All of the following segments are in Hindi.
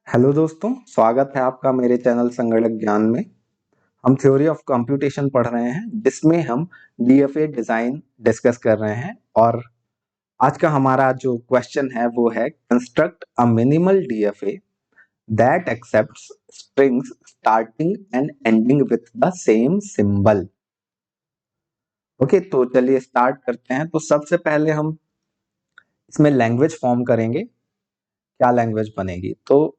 हेलो दोस्तों, स्वागत है आपका मेरे चैनल संगणक ज्ञान में। हम थ्योरी ऑफ कंप्यूटेशन पढ़ रहे हैं जिसमें हम डीएफए डिजाइन डिस्कस कर रहे हैं और आज का हमारा जो क्वेश्चन है वो है construct a minimal DFA that accepts strings starting and ending with the same symbol. Okay, तो चलिए स्टार्ट करते हैं। तो सबसे पहले हम इसमें लैंग्वेज फॉर्म करेंगे। क्या लैंग्वेज बनेगी? तो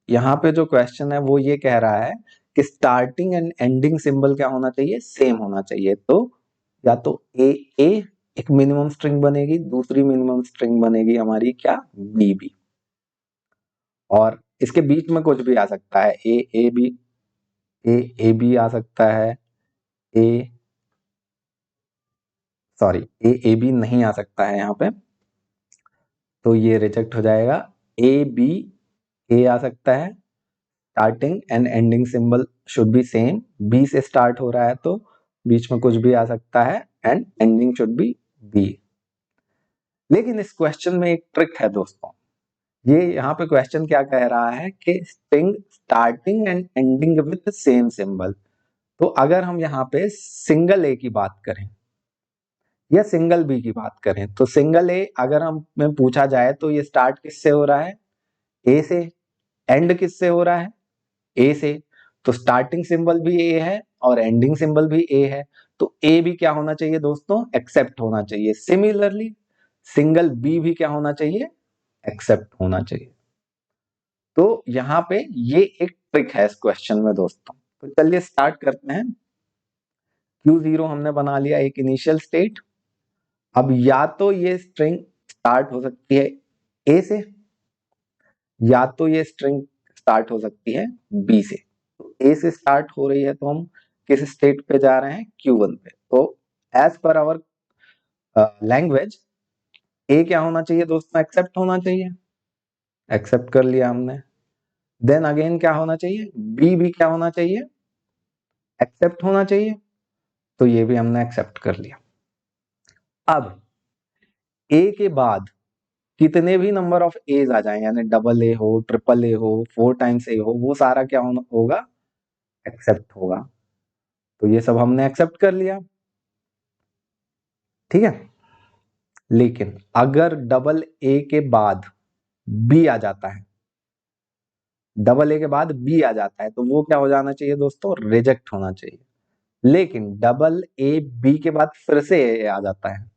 यहाँ पे जो क्वेश्चन है वो ये कह रहा है कि स्टार्टिंग एंड एंडिंग सिंबल क्या होना चाहिए? सेम होना चाहिए। तो या तो ए ए एक मिनिमम स्ट्रिंग बनेगी, दूसरी मिनिमम स्ट्रिंग बनेगी हमारी क्या? B B. और इसके बीच में कुछ भी आ सकता है, ए ए बी, ए बी आ सकता है, ए सॉरी ए बी नहीं आ सकता है यहाँ पे, तो ये रिजेक्ट हो जाएगा। ए बी ए आ सकता है। Starting and ending symbol should be same. B से स्टार्ट हो रहा है तो बीच में कुछ भी आ सकता है and ending should be B. लेकिन इस क्वेश्चन में एक ट्रिक है दोस्तों। ये यहाँ पे क्वेश्चन क्या कह रहा है कि string starting and ending with same symbol. तो अगर हम यहाँ पे सिंगल ए की बात करें या सिंगल बी की बात करें, तो सिंगल ए अगर हमें पूछा जाए तो ये स्टार्ट किससे हो रहा है? ए से। एंड किससे हो रहा है? ए से। तो स्टार्टिंग सिंबल भी ए है और एंडिंग सिंबल भी ए है, तो ए भी क्या होना चाहिए दोस्तों? एक्सेप्ट होना चाहिए। सिमिलरली सिंगल बी भी क्या होना चाहिए? एक्सेप्ट होना चाहिए। तो यहां पे ये एक ट्रिक है इस क्वेश्चन में दोस्तों। तो चलिए स्टार्ट करते हैं। Q0 हमने बना लिया एक इनिशियल स्टेट। अब या तो ये स्ट्रिंग स्टार्ट हो सकती है ए से, या तो ये स्ट्रिंग स्टार्ट हो सकती है बी से। तो ए से स्टार्ट हो रही है तो हम किस स्टेट पे जा रहे हैं? Q1 पे। तो एज पर आवर लैंग्वेज ए क्या होना चाहिए दोस्तों? एक्सेप्ट होना चाहिए। एक्सेप्ट कर लिया हमने। देन अगेन क्या होना चाहिए? बी भी क्या होना चाहिए? एक्सेप्ट होना चाहिए। तो ये भी हमने एक्सेप्ट कर लिया। अब ए के बाद कितने भी नंबर ऑफ एज आ जाए, यानी डबल ए हो, ट्रिपल ए हो, 4 टाइम्स ए हो, वो सारा क्या होगा? एक्सेप्ट होगा। तो ये सब हमने एक्सेप्ट कर लिया, ठीक है। लेकिन अगर डबल ए के बाद बी आ जाता है, डबल ए के बाद बी आ जाता है, तो वो क्या हो जाना चाहिए दोस्तों? रिजेक्ट होना चाहिए। लेकिन डबल ए बी के बाद फिर से ए आ जाता है,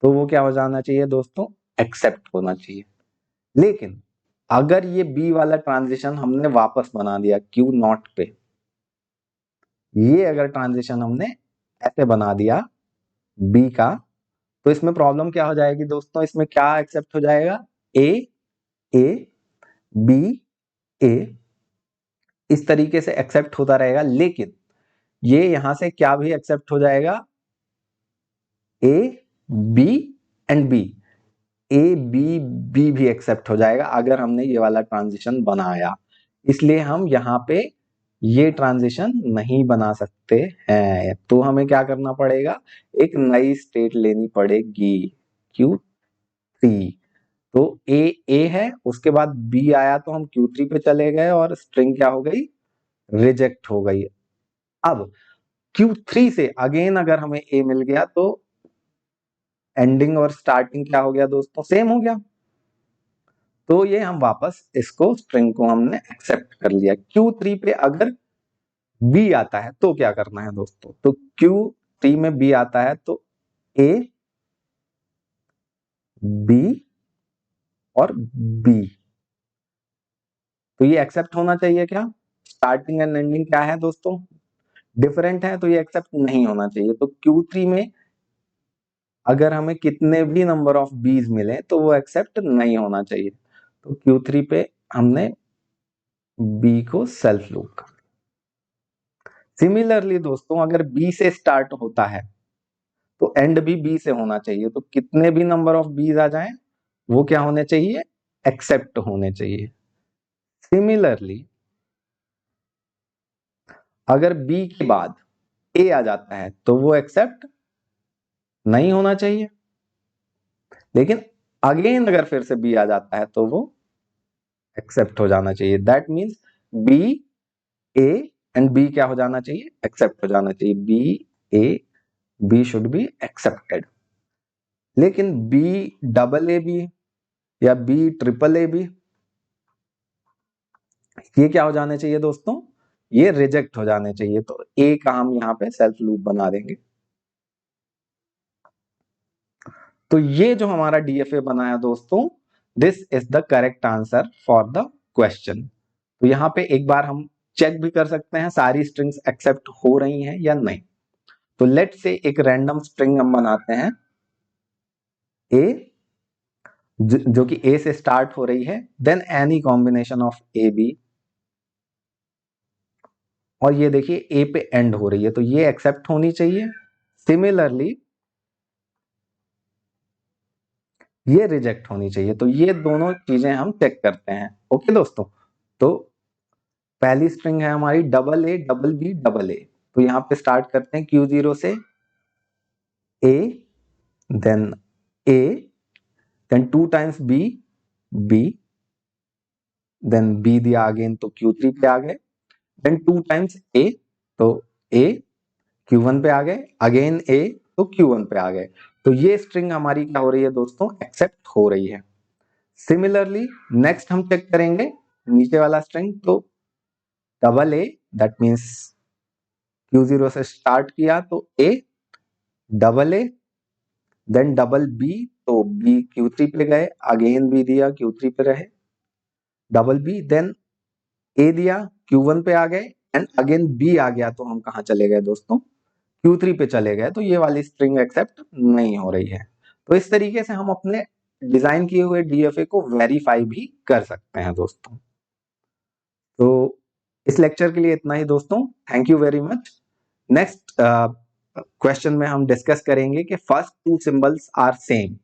तो वो क्या हो जाना चाहिए दोस्तों? एक्सेप्ट होना चाहिए। लेकिन अगर ये बी वाला ट्रांजिशन हमने वापस बना दिया क्यू नॉट पे, ये अगर ट्रांजिशन हमने ऐसे बना दिया बी का, तो इसमें प्रॉब्लम क्या हो जाएगी दोस्तों? इसमें क्या एक्सेप्ट हो जाएगा? ए ए बी ए, इस तरीके से एक्सेप्ट होता रहेगा। लेकिन ये यहां से क्या भी एक्सेप्ट हो जाएगा? A B and B, A B B भी एक्सेप्ट हो जाएगा अगर हमने ये वाला ट्रांजिशन बनाया। इसलिए हम यहाँ पे ये ट्रांजिशन नहीं बना सकते हैं। तो हमें क्या करना पड़ेगा? एक नई स्टेट लेनी पड़ेगी Q3। तो ए है, उसके बाद बी आया तो हम Q3 पे चले गए और स्ट्रिंग क्या हो गई? रिजेक्ट हो गई। अब Q3 से अगेन अगर हमें ए मिल गया तो एंडिंग और स्टार्टिंग क्या हो गया दोस्तों? सेम हो गया। तो ये हम वापस इसको स्ट्रिंग को हमने एक्सेप्ट कर लिया। Q3 पे अगर बी आता है तो क्या करना है दोस्तों? तो Q3 में बी आता है तो ए बी और बी, तो ये एक्सेप्ट होना चाहिए। क्या स्टार्टिंग एंड एंडिंग क्या है दोस्तों? डिफरेंट है, तो ये एक्सेप्ट नहीं होना चाहिए। तो Q3 में अगर हमें कितने भी नंबर ऑफ बीज मिले तो वो एक्सेप्ट नहीं होना चाहिए। तो Q3 पे हमने बी को सेल्फ लूप कर। सिमिलरली दोस्तों अगर बी से स्टार्ट होता है तो एंड भी बी से होना चाहिए। तो कितने भी नंबर ऑफ बीज आ जाएं वो क्या होने चाहिए? एक्सेप्ट होने चाहिए। सिमिलरली अगर बी के बाद ए आ जाता है तो वो एक्सेप्ट नहीं होना चाहिए। लेकिन अगेन अगर फिर से बी आ जाता है तो वो एक्सेप्ट हो जाना चाहिए। That means B A and B क्या हो जाना चाहिए, एक्सेप्ट हो जाना चाहिए। B A B should be accepted. लेकिन बी डबल ए बी या बी ट्रिपल ए बी ये क्या हो जाने चाहिए दोस्तों, ये रिजेक्ट हो जाने चाहिए। तो ए का हम यहाँ पे सेल्फ लूप बना देंगे। तो ये जो हमारा डीएफए बनाया दोस्तों, this is the correct answer for the question. तो यहाँ पे एक बार हम चेक भी कर सकते हैं सारी स्ट्रिंग्स एक्सेप्ट हो रही हैं या नहीं। तो लेट से एक रैंडम स्ट्रिंग हम बनाते हैं ए, जो कि ए से स्टार्ट हो रही है, then any combination of A B, और ये देखिए ए पे एंड हो रही है, तो ये एक्सेप्ट होनी चाहिए। सिमिलरली ये रिजेक्ट होनी चाहिए। तो ये दोनों चीजें हम चेक करते हैं। ओके दोस्तों, तो पहली स्ट्रिंग है हमारी double A double B double A. तो यहाँ पे स्टार्ट करते हैं Q0 से A, then A, then 2 times B, B, then B दिया अगेन तो Q3 पे आ गए, देन 2 टाइम्स ए, तो ए Q1 पे आ गए, अगेन ए तो Q1 पे आ गए। तो ये स्ट्रिंग हमारी क्या हो रही है दोस्तों, एक्सेप्ट हो रही है। सिमिलरली नेक्स्ट हम चेक करेंगे नीचे वाला स्ट्रिंग, तो double A, that means Q0 से स्टार्ट किया तो A, double A, then double B, तो बी Q3 पे गए, अगेन बी दिया Q3 पे रहे, डबल बी, देन ए दिया Q1 पे आ गए, एंड अगेन बी आ गया, तो हम कहाँ चले गए दोस्तों, Q3 पे चले गए। तो ये वाली स्ट्रिंग एक्सेप्ट नहीं हो रही है। तो इस तरीके से हम अपने डिजाइन किए हुए डीएफए को वेरीफाई भी कर सकते हैं दोस्तों। तो इस लेक्चर के लिए इतना ही दोस्तों, thank you very much. Next question में हम डिस्कस करेंगे कि फर्स्ट 2 सिंबल्स आर सेम।